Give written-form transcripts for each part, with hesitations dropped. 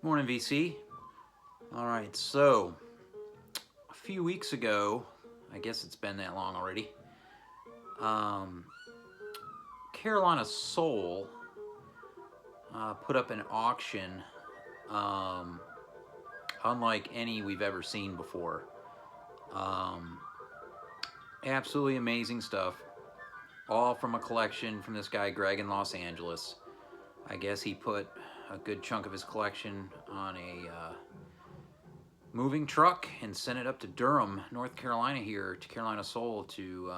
Morning, VC. All right, so a few weeks ago, I guess it's been that long already. Um, Carolina Soul put up an auction, um, unlike any we've ever seen before. Um, Absolutely amazing stuff, all from a collection from this guy Greg in Los Angeles. I guess he put a good chunk of his collection on a moving truck and sent it up to Durham, North Carolina, here to Carolina Soul to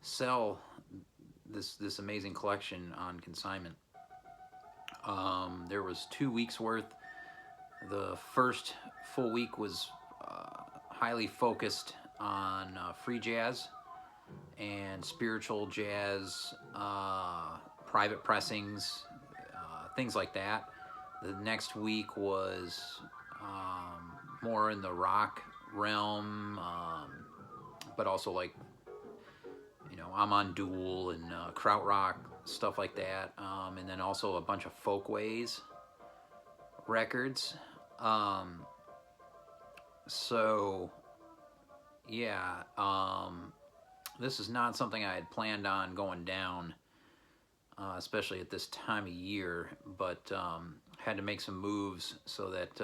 sell this amazing collection on consignment. There was 2 weeks worth. The first full week was highly focused on free jazz and spiritual jazz, private pressings, things like that. The next week was more in the rock realm, but also like I'm on Duel and Krautrock, stuff like that, and then also a bunch of Folkways records. Um, so yeah, this is not something I had planned on going down, especially at this time of year, but had to make some moves so that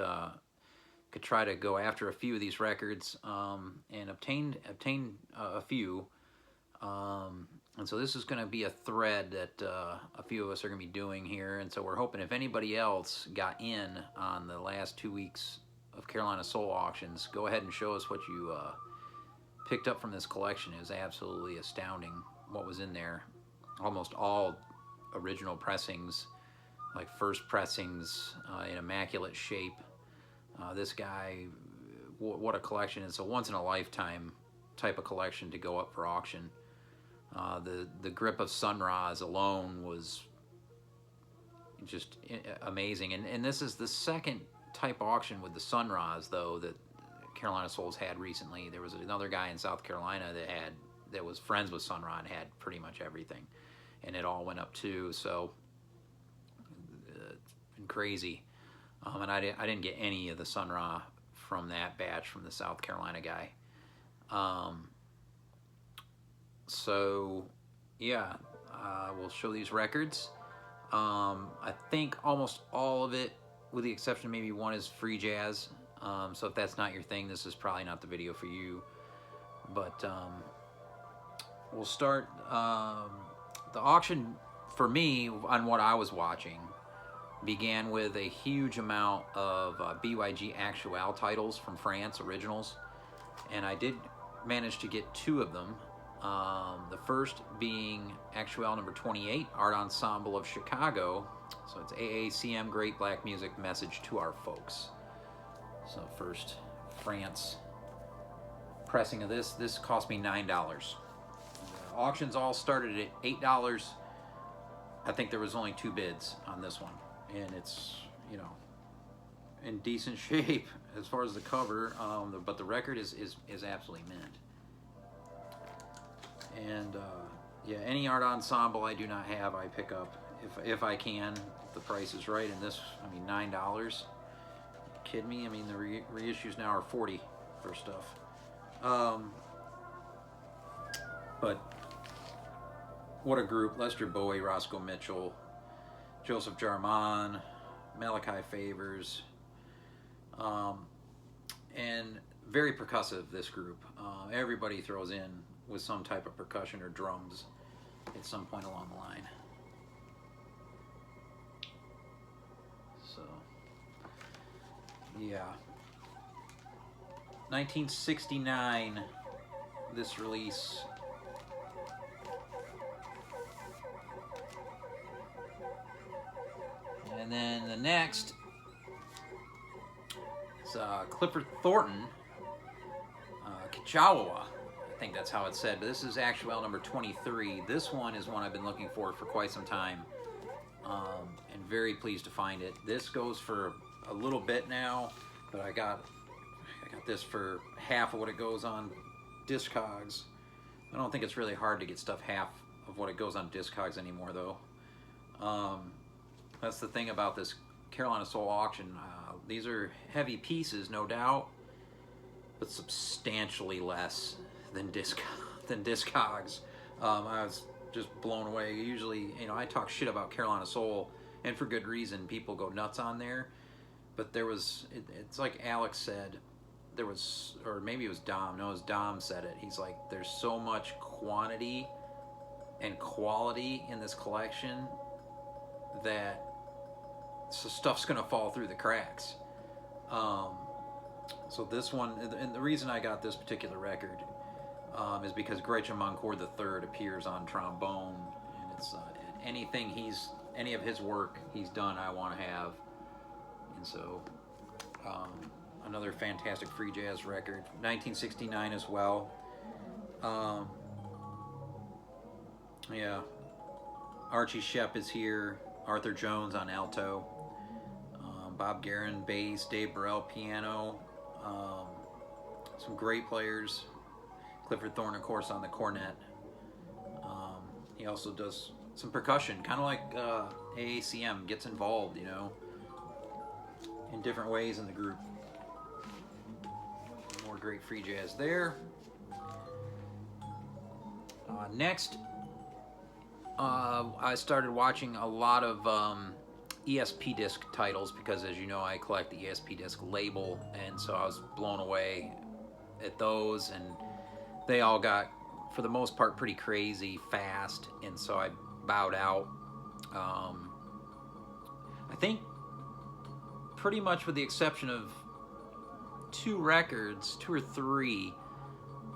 could try to go after a few of these records, and obtain a few. And so this is going to be a thread that a few of us are going to be doing here. And so we're hoping if anybody else got in on the last 2 weeks of Carolina Soul auctions, go ahead and show us what you picked up from this collection. It was absolutely astounding what was in there. Almost all original pressings, like first pressings, in immaculate shape. This guy, what a collection. It's a once in a lifetime type of collection to go up for auction. The grip of Sun Ra's alone was just amazing, and this is the second type auction with the Sun Ra's though that Carolina Soul's had recently. There was another guy in South Carolina that was friends with Sun Ra and had pretty much everything, and it all went up too. So it's been crazy, and I didn't get any of the Sun Ra from that batch from the South Carolina guy. Um, So, yeah, we'll show these records. I think almost all of it, with the exception of maybe one, is free jazz. So if that's not your thing, this is probably not the video for you. But we'll start the auction for me on what I was watching. Began with a huge amount of BYG Actual titles from France, originals, and I did manage to get two of them. The first being Actual number 28, Art Ensemble of Chicago. So it's AACM, Great Black Music, Message to Our Folks. So first France pressing of this. This cost me $9. Auctions all started at $8. I think there was only 2 bids on this one, and it's in decent shape as far as the cover, but the record is absolutely mint. And yeah, any art ensemble I do not have, I pick up if I can, if the price is right. And this, I mean, $9. Kid me? I mean, the reissues now are $40 for stuff. But what a group! Lester Bowie, Roscoe Mitchell, Joseph Jarman, Malachi Favors, and very percussive. This group, everybody throws in with some type of percussion or drums at some point along the line. So, yeah. 1969, this release. And then the next is Clifford Thornton, Kichawawa. I think that's how it's said, but this is Actual number 23. This one is one I've been looking for quite some time, and very pleased to find it. This goes for a little bit now, but I got this for half of what it goes on Discogs. I don't think it's really hard to get stuff half of what it goes on Discogs anymore, though. That's the thing about this Carolina Soul auction. These are heavy pieces, no doubt, but substantially less than Discogs. I was just blown away. Usually, I talk shit about Carolina Soul, and for good reason. People go nuts on there. But there was, it's like Alex said, there was, or maybe it was Dom. No, it was Dom said it. He's like, there's so much quantity and quality in this collection that stuff's gonna fall through the cracks. So this one, and the reason I got this particular record is because Gretchen Moncourt III appears on trombone, and it's any of his work he's done, I want to have. And so, another fantastic free jazz record, 1969 as well. Yeah, Archie Shepp is here, Arthur Jones on alto, Bob Guerin bass, Dave Burrell piano, some great players. Clifford Thorne, of course, on the cornet. He also does some percussion, kind of like AACM, gets involved, in different ways in the group. More great free jazz there. Next, I started watching a lot of ESP disc titles because, as you know, I collect the ESP disc label, and so I was blown away at those, and they all got, for the most part, pretty crazy fast, and so I bowed out. I think pretty much with the exception of 2 records, 2 or 3,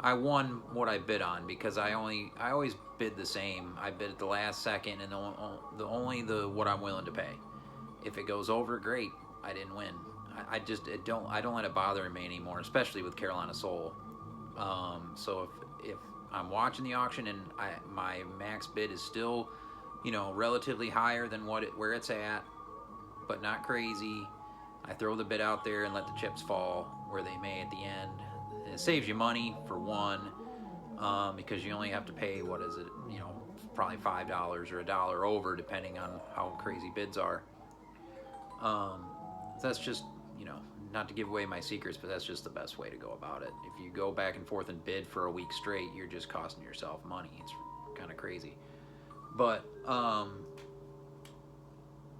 I won what I bid on, because I always bid the same. I bid at the last second, and only what I'm willing to pay. If it goes over, great. I didn't win. I don't let it bother me anymore, especially with Carolina Soul. So if I'm watching the auction and my max bid is still, relatively higher than where it's at, but not crazy, I throw the bid out there and let the chips fall where they may at the end. It saves you money, for one, because you only have to pay, probably $5 or $1 over, depending on how crazy bids are. That's just, not to give away my secrets, but that's just the best way to go about it. If you go back and forth and bid for a week straight, you're just costing yourself money. It's kind of crazy. But,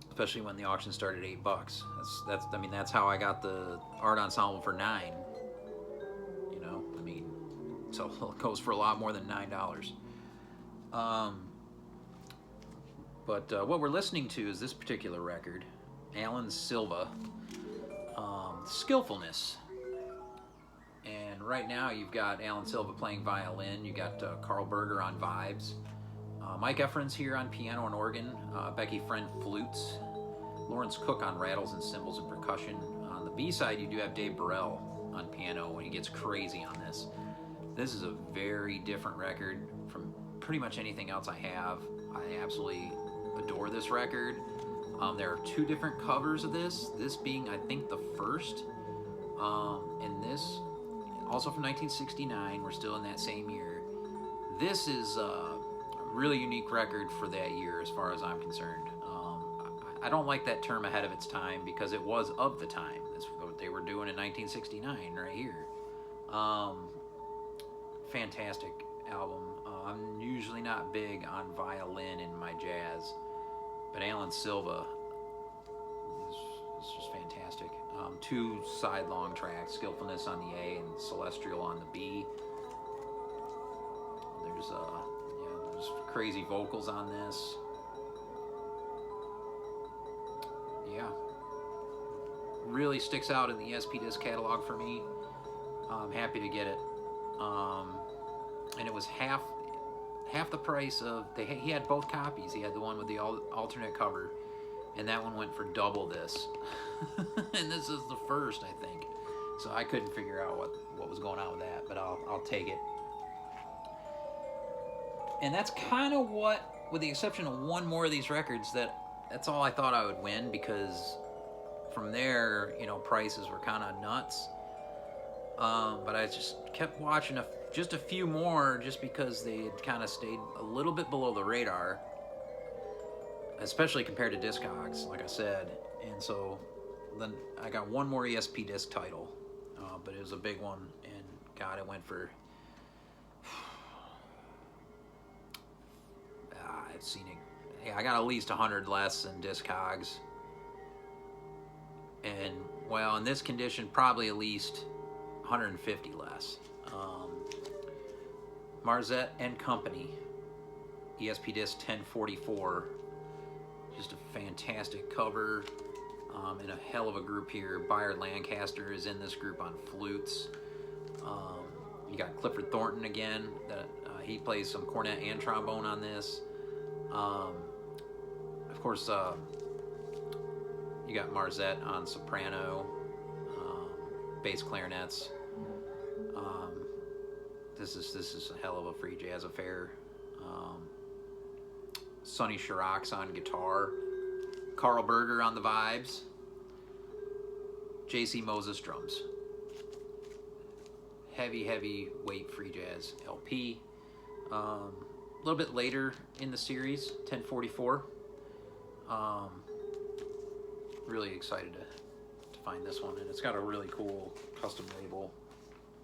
especially when the auction started at $8. That's how I got the art ensemble for $9. So it goes for a lot more than $9. But what we're listening to is this particular record, Alan Silva, Skillfulness. And right now you've got Alan Silva playing violin, you got Carl Berger on vibes, Mike Efron's here on piano and organ, Becky Friend flutes, Lawrence Cook on rattles and cymbals and percussion. On the B-side you do have Dave Burrell on piano, and he gets crazy on this. This is a very different record from pretty much anything else I have. I absolutely adore this record. There are 2 different covers of this being, I think, the first. And this, also from 1969, we're still in that same year. This is a really unique record for that year as far as I'm concerned. I don't like that term ahead of its time, because it was of the time. That's what they were doing in 1969 right here. Fantastic album. I'm usually not big on violin in my jazz, but Alan Silva is just fantastic. 2 side-long tracks, Skillfulness on the A and Celestial on the B. There's crazy vocals on this. Yeah. Really sticks out in the ESP disc catalog for me. I'm happy to get it. And it was half the price of, he had both copies. He had the one with the alternate cover, and that one went for double this. And this is the first, I think. So I couldn't figure out what was going on with that, but I'll take it. And that's kind of what, with the exception of 1 more of these records, that's all I thought I would win, because from there, prices were kind of nuts. But I just kept watching just a few more, just because they had kind of stayed a little bit below the radar, especially compared to Discogs, like I said. And so then I got one more ESP disc title, but it was a big one, and God, it went for, I've seen it, yeah, I got at least 100 less than Discogs, and well, in this condition, probably at least 150 less. Marzette and Company, ESP disc 1044, just a fantastic cover, and a hell of a group here. Byard Lancaster is in this group on flutes. You got Clifford Thornton again, that he plays some cornet and trombone on this. Of course, you got Marzette on soprano, bass clarinets. This is a hell of a free jazz affair. Sonny Chiroc's on guitar, Carl Berger on the vibes, J.C. Moses drums. Heavy weight free jazz LP. A little bit later in the series, 1044. Really excited to find this one, and it's got a really cool custom label.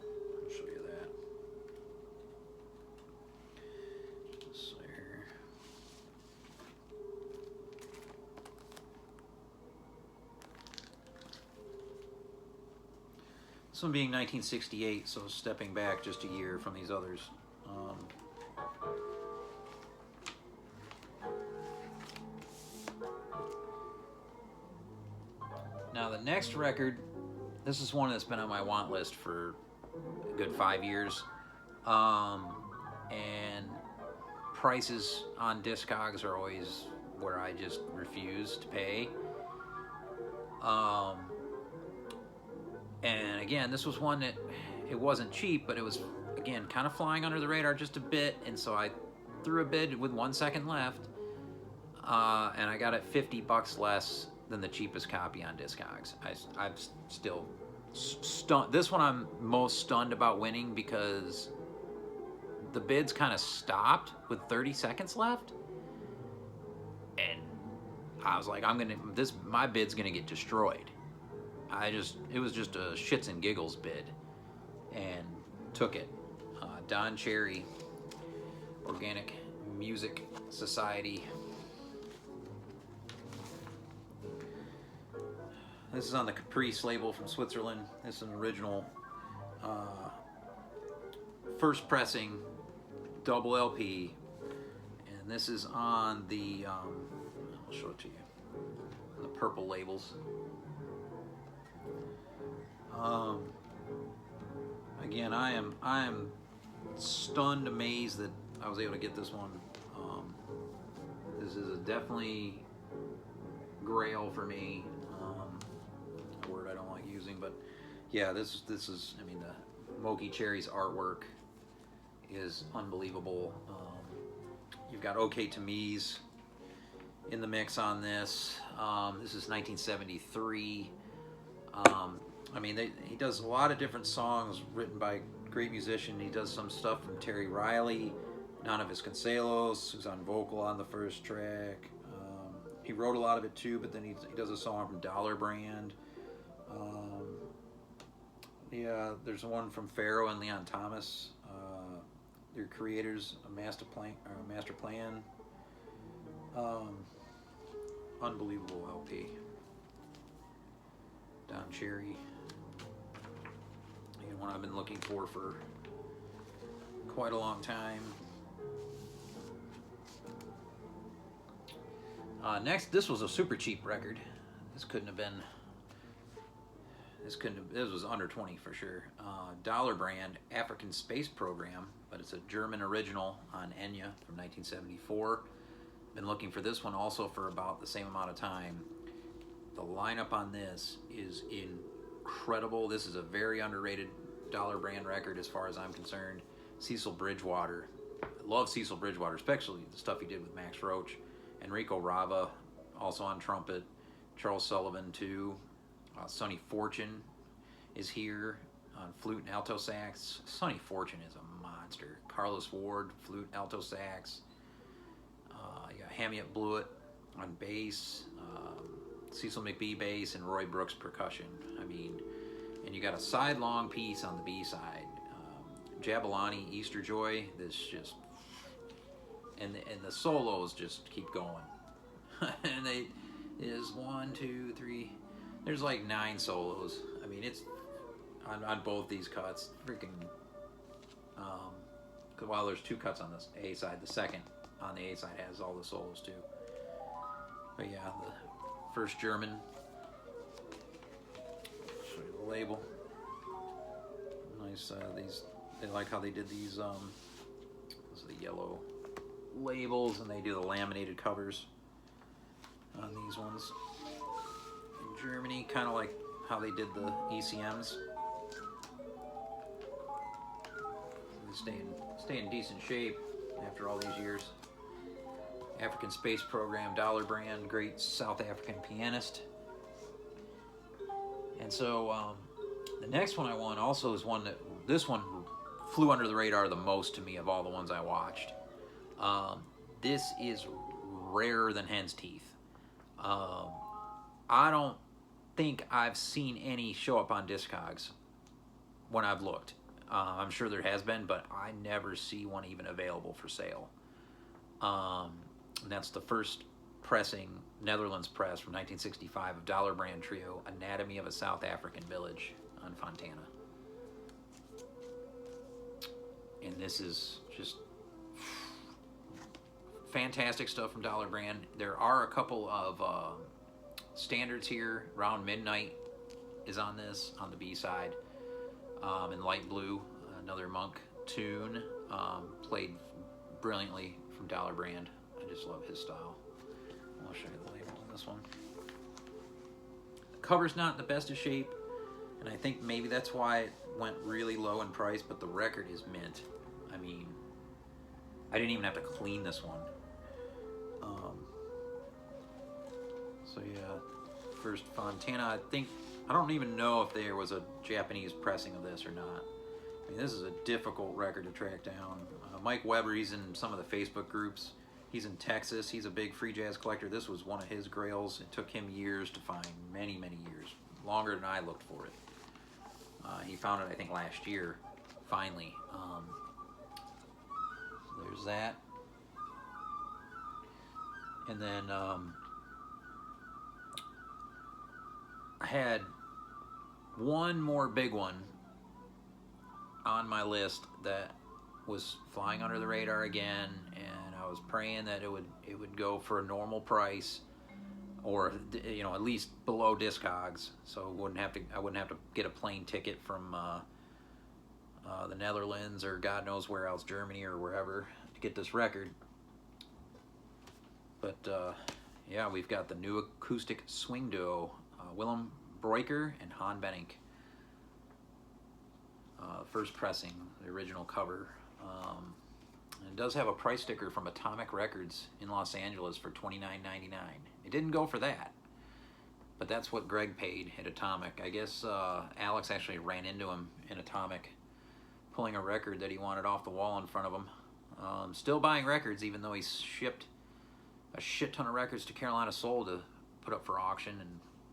I'll show you that. So here. This one being 1968, so stepping back just a year from these others. Now the next record, this is one that's been on my want list for a good 5 years, and prices on Discogs are always where I just refuse to pay. And again, this was one that it wasn't cheap, but it was, again, kind of flying under the radar just a bit, and so I threw a bid with 1 second left, and I got it $50 less than the cheapest copy on Discogs. I'm still stunned. This one I'm most stunned about winning because the bids kind of stopped with 30 seconds left, and I was like, my bid's gonna get destroyed. It was just a shits and giggles bid, and took it. Don Cherry, Organic Music Society. This is on the Caprice label from Switzerland. This is an original first pressing double LP, and this is on the I'll show it to you, the purple labels. Again, I am stunned, amazed that I was able to get this one. This is a definitely grail for me. A word I don't like using, but yeah, this is. I mean, the Moki Cherry's artwork is unbelievable. You've got OK Tamiz in the mix on this. This is 1973. I mean, he does a lot of different songs written by great musician. He does some stuff from Terry Riley, Nana Vasconcelos, who's on vocal on the first track. He wrote a lot of it too, but then he does a song from Dollar Brand. Yeah, there's one from Pharoah and Leon Thomas, their creators, a master plan. Unbelievable LP. Don Cherry. Again, one I've been looking for quite a long time. Next, this was a super cheap record. This was under 20 for sure. Dollar Brand, African Space Program, but it's a German original on Enya from 1974. Been looking for this one also for about the same amount of time. The lineup on this is incredible. This is a very underrated Dollar Brand record as far as I'm concerned. Cecil Bridgewater. I love Cecil Bridgewater, especially the stuff he did with Max Roach. Enrico Rava, also on trumpet. Charles Sullivan, too. Sonny Fortune is here on flute and alto sax. Sonny Fortune is a monster. Carlos Ward, flute, alto sax. You got Hamiet Blewett on bass. Cecil McBee bass and Roy Brooks percussion. I mean, and you got a side long piece on the B side. Jabulani, Easter Joy. This just, and the solos just keep going. And is 1, 2, 3. There's like 9 solos. I mean, it's on both these cuts. Freaking. While there's 2 cuts on this A side, the second on the A side has all the solos too. But yeah, the first German. Show you the label. Nice. These. They like how they did these. Those are the yellow labels, and they do the laminated covers on these ones. In Germany, kind of like how they did the ECMs. They stay in decent shape after all these years. African Space Program, Dollar Brand, great South African pianist. And so the next one I want also is one that, this one flew under the radar the most to me of all the ones I watched. This is rarer than hen's teeth. I don't think I've seen any show up on Discogs when I've looked. I'm sure there has been, but I never see one even available for sale. And that's the first pressing, Netherlands press from 1965 of Dollar Brand Trio, Anatomy of a South African Village on Fontana. And this is just fantastic stuff from Dollar Brand. There are a couple of standards here. Round Midnight is on this, on the B side. In light blue, another Monk tune, played brilliantly from Dollar Brand. I just love his style. I'll show you the label on this one. The cover's not in the best of shape, and I think maybe that's why it went really low in price, but the record is mint. I mean, I didn't even have to clean this one. So yeah, first Fontana, I don't even know if there was a Japanese pressing of this or not. I mean, this is a difficult record to track down. Mike Weber, he's in some of the Facebook groups. He's in Texas. He's a big free jazz collector. This was one of his grails. It took him years to find, many, many years. Longer than I looked for it. He found it, I think, last year, finally. There's that. And then I had one more big one on my list that was flying under the radar again, and I was praying that it would go for a normal price, or at least below Discogs, so I wouldn't have to get a plane ticket from the Netherlands or God knows where else, Germany or wherever, to get this record. But yeah, we've got the new acoustic swing duo, Willem Breuker and Han Benink. First pressing, the original cover. And it does have a price sticker from Atomic Records in Los Angeles for $29.99. It didn't go for that, but that's what Greg paid at Atomic. I guess Alex actually ran into him in Atomic, pulling a record that he wanted off the wall in front of him. Still buying records, even though he shipped a shit ton of records to Carolina Soul to put up for auction and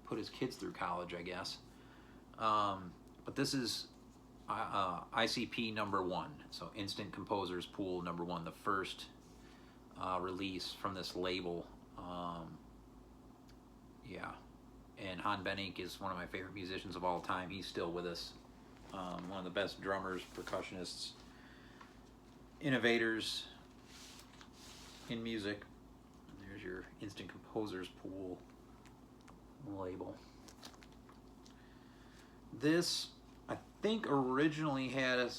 put his kids through college, I guess. But this is ICP #1, so Instant Composers Pool #1, the first release from this label. Yeah, and Han Benink is one of my favorite musicians of all time. He's still with us. One of the best drummers, percussionists, innovators in music. There's your Instant Composers Pool label. This, I think, originally had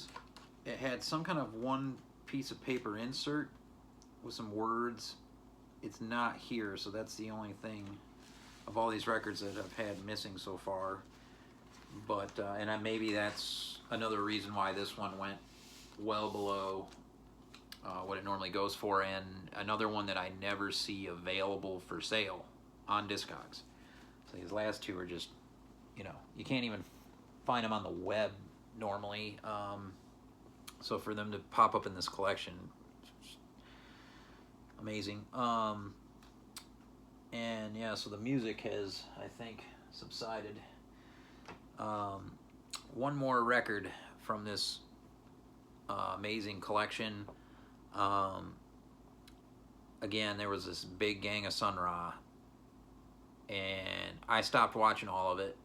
some kind of one piece of paper insert with some words. It's not here, so that's the only thing of all these records that I've had missing so far. But maybe that's another reason why this one went well below what it normally goes for, and another one that I never see available for sale on Discogs. So these last two are just, you can't even find them on the web normally. So for them to pop up in this collection, amazing. And yeah, so the music has, I think, subsided. Um, one more record from this amazing collection. Um, Again, there was this big gang of Sun Ra, and I stopped watching all of it.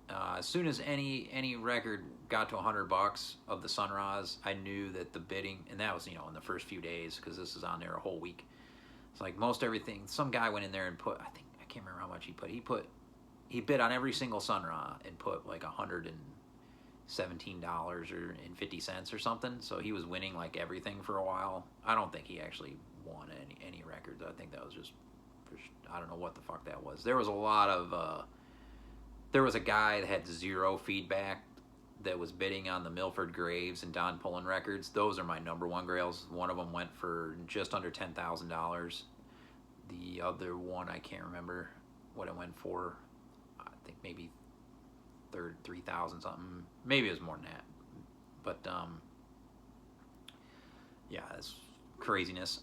As soon as any record got to $100 of the Sun Ra's, I knew that the bidding, and that was, in the first few days, because this is on there a whole week. It's like most everything. Some guy went in there and put, I can't remember how much he put. He bid on every single Sun Ra and put like $117.50 or something. So he was winning like everything for a while. I don't think he actually won any records. I think that was just, I don't know what the fuck that was. There was a lot of there was a guy that had zero feedback that was bidding on the Milford Graves and Don Pullen records. Those are my number one grails. One of them went for just under $10,000. The other one, I can't remember what it went for. I think maybe 3,000 something. Maybe it was more than that. But yeah, it's craziness.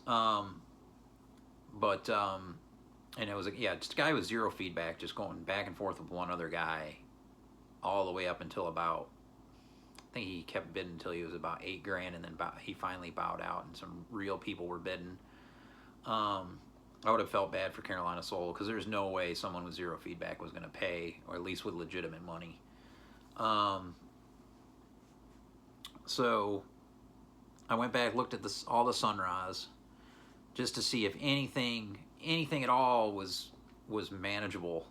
And it was just a guy with zero feedback, just going back and forth with one other guy, all the way up until about, I think he kept bidding until he was about $8,000, and then he finally bowed out, and some real people were bidding. I would have felt bad for Carolina Soul, because there's no way someone with zero feedback was going to pay, or at least with legitimate money. So I went back, looked at all the Sun Ra's, just to see if anything at all was manageable.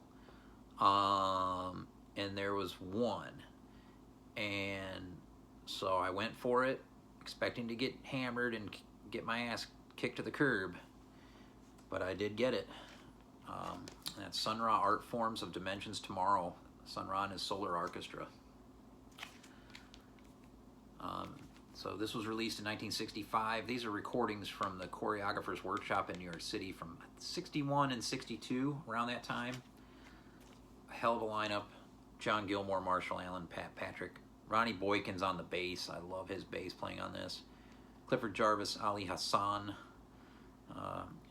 And there was one, and so I went for it, expecting to get hammered and get my ass kicked to the curb, but I did get it. That's Sun Ra Art Forms of Dimensions Tomorrow. Sun Ra and his Solar Orchestra. So this was released in 1965. These are recordings from the Choreographer's Workshop in New York City from 61 and 62, around that time. A hell of a lineup. John Gilmore, Marshall Allen, Pat Patrick. Ronnie Boykin's on the bass. I love his bass playing on this. Clifford Jarvis, Ali Hassan,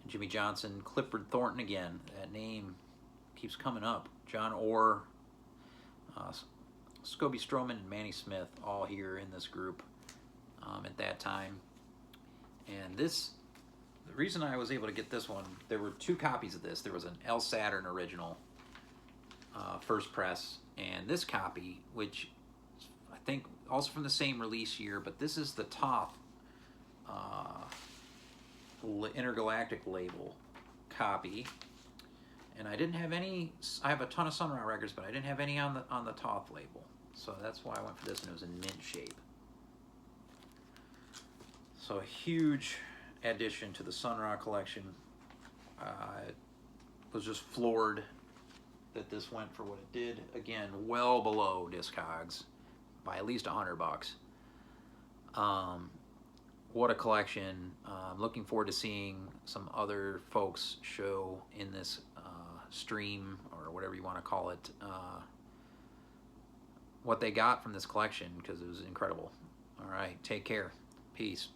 Jimmy Johnson, Clifford Thornton again. That name keeps coming up. John Orr, Scobie Stroman, and Manny Smith, all here in this group at that time. And the reason I was able to get this one, there were two copies of this. There was an El Saturn original, first press, and this copy, which I think also from the same release year, but this is the top Intergalactic label copy. And I didn't have any. I have a ton of Sun Ra records, but I didn't have any on the Toth label, so that's why I went for this, and it was in mint shape. So a huge addition to the Sun Ra collection. I was just floored that this went for what it did. Again, well below Discogs by at least $100. What a collection. I'm looking forward to seeing some other folks show in this stream, or whatever you want to call it, what they got from this collection, because it was incredible. All right, take care. Peace.